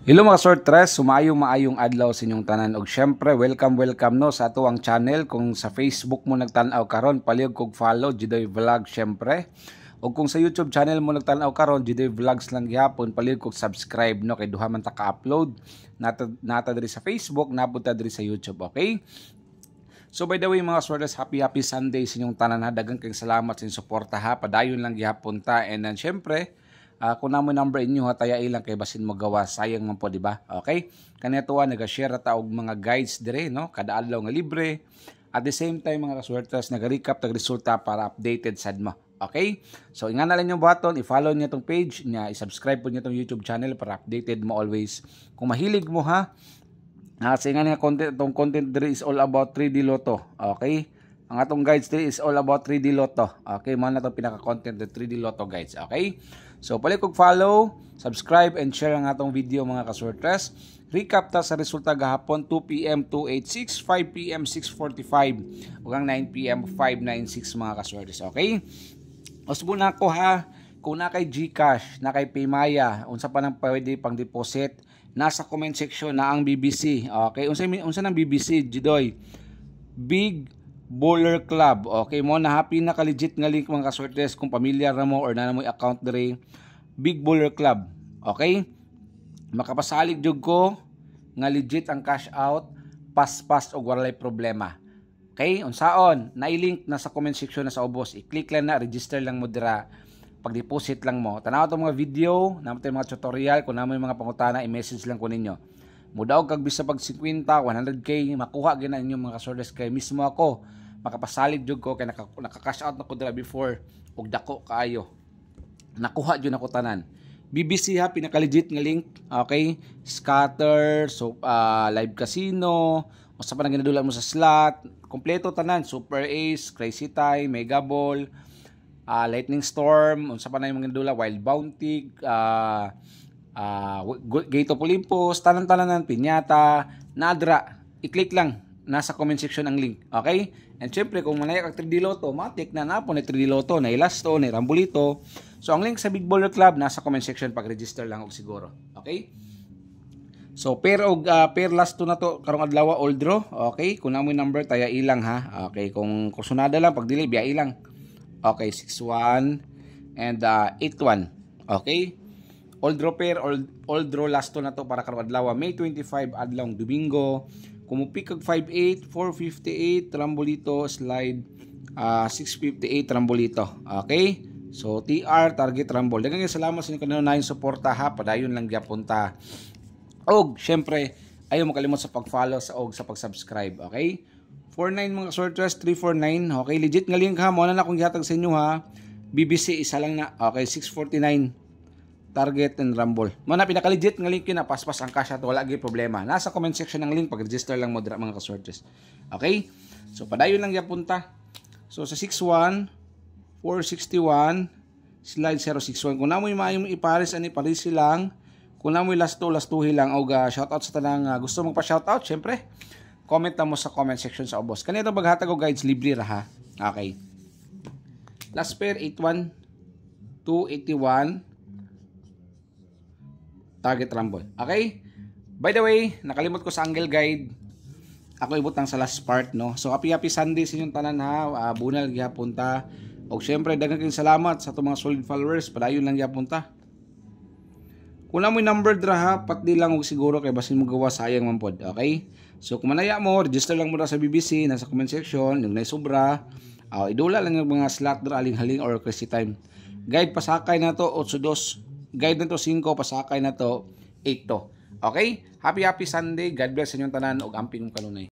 Hello mga sortres, maayong adlaw sa inyong tanan og syempre welcome no sa ato ang channel. Kung sa Facebook mo nagtan-aw karon, palihog kog follow Jidoy Vlog syempre. O kung sa YouTube channel mo nagtan-aw karon, Jidoy Vlogs lang gyapon, palihog kog subscribe no kay duha man ta ka-upload nata diri sa Facebook, napunta diri sa YouTube, okay? So by the way mga sortres, happy Sunday sa inyong tanan ha. Daghang kayong salamat sa inyong suporta ha. Padayon lang gyapon ta, and then syempre kung namo number inyo hataya ilang kay basin magawa, sayang man po, di ba? Okay? Kanito naga-share ta og mga guides dire no, kada adlaw nga libre. At the same time mga kaswertas, naga-recap tag resulta para updated sad mo. Okay? So ingan na lang yung button, i-follow niyo tong page niya, i-subscribe po niyo tong YouTube channel para updated mo always. Kung mahilig mo ha, sa ingan nga content, tong content dire is all about 3D Lotto. Okay? Ang atong guides dire is all about 3D Lotto. Okay, mo na itong pinaka-content the 3D Lotto guides. Okay? So, pali kog follow, subscribe, and share ang atong video mga kasortres. Recap ta sa resulta gahapon, 2 PM 286, 5 PM 645, ug 9 PM 596 mga kasortres. Okay? Usbo na ako ha, kung na kay GCash, na kay Paymaya, unsa pa nang pwede pang deposit, nasa comment section na ang BBC. Okay? Unsa nang BBC, Jidoy? Big Bowler Club. Okay mo na, happy na ka-legit nga link mga kasortes kung pamilyar na mo or na mo account dire. Big Bowler Club. Okay? Makapasalig jud ko nga legit ang cash out, pas-pas og walay problema. Okay? Unsaon? Na-link na sa comment section na sa ubos. I-click lang na, register lang mo dira. Pag-deposit lang mo. Tanaw to mga video, namatay mga tutorial, kung naman mga pangutana, i-message lang ko ninyo. Mudaog kag bisa pag 50, 100k, makuha gina ninyo mga kasortes, kay mismo ako makapasalig jud ko kay naka-cash out na ko dira before og dako kaayo. Nakuha jud nako tanan. BBC ha, pinaka-legit nga link. Okay? Scatter, so live casino, usa pa nang ginadulan mo sa slot, kompleto tanan, Super Ace, Crazy Time, Mega Ball, Lightning Storm, unsa pa na yung mga ginadula, Wild Bounty, Gate of Olympus, tanan-tanan, Piñata, Nadra. I-click lang, nasa comment section ang link. Okay? And syempre, kung manaya kag 3D Lotto, matik na napon ni 3D Lotto, na Elasto, na Rambolito. So, ang link sa Big Bowler Club, nasa comment section, pag-register lang og siguro. Okay? So, pair last to na to, karong adlaw, old draw. Okay? Kung namo number, taya ilang ha. Okay? Kung sunada lang, pag dili, biya ilang. Okay, 6-1 and 8-1. Okay? Old draw pair, old draw last to na to para karong adlaw, May 25, adlawng Domingo. Kumupik kag 58, 458 Rambolito slide, 658 Rambolito. Okay? So TR target Rambol. Daghang salamat sa inyo kanunayong suporta ha. Padayon lang gyapon ta. Og syempre, ayaw mo kalimot sa pag-follow sa pag-subscribe. Okay? 49 mga sortres, 349. Okay, legit nga link ha. Mo na akong gihatag sa inyo ha. BBC isa lang na. Okay, 649 target and Rumble. Mo na pinaka-legit nga link yun na paspas ang cash at wala gyud problema. Nasa comment section ng link, pag-register lang mo dira mga kasortes. Okay? So padayon lang gyapon ta. So sa 61 461 slide 061. Kung namoy maayong ipares ani pares lang. Kung namoy lastuhi lang og shoutout sa tanang gusto mong pa-shoutout, syempre comment na mo sa comment section sa ubos. Kanito maghatag og guides libre ra ha. Okay. Last pair 81 281 target Rumble. Okay? By the way, nakalimot ko sa angle guide. Ako ibutang sa last part, no? So, happy Sunday sa inyong tanan ha. Bunal gyapon ta. Og syempre, daghang kayong salamat sa itong mga solid followers. Padayon lang gyapon ta. Kung na mo number dra ha, patdi lang og siguro kay basin mo gawa, sayang man pod. Okay? So, kung manaya mo, register lang mo na sa BBC, nasa comment section, yung naisubra. Idula lang yung mga slot dra, aling-haling or crazy time. Guide pasakay na to, 8-2. Guide na to 5, pasakay na to 8 to. Okay? Happy Sunday. God bless sa inyong tanan og amping kanunay.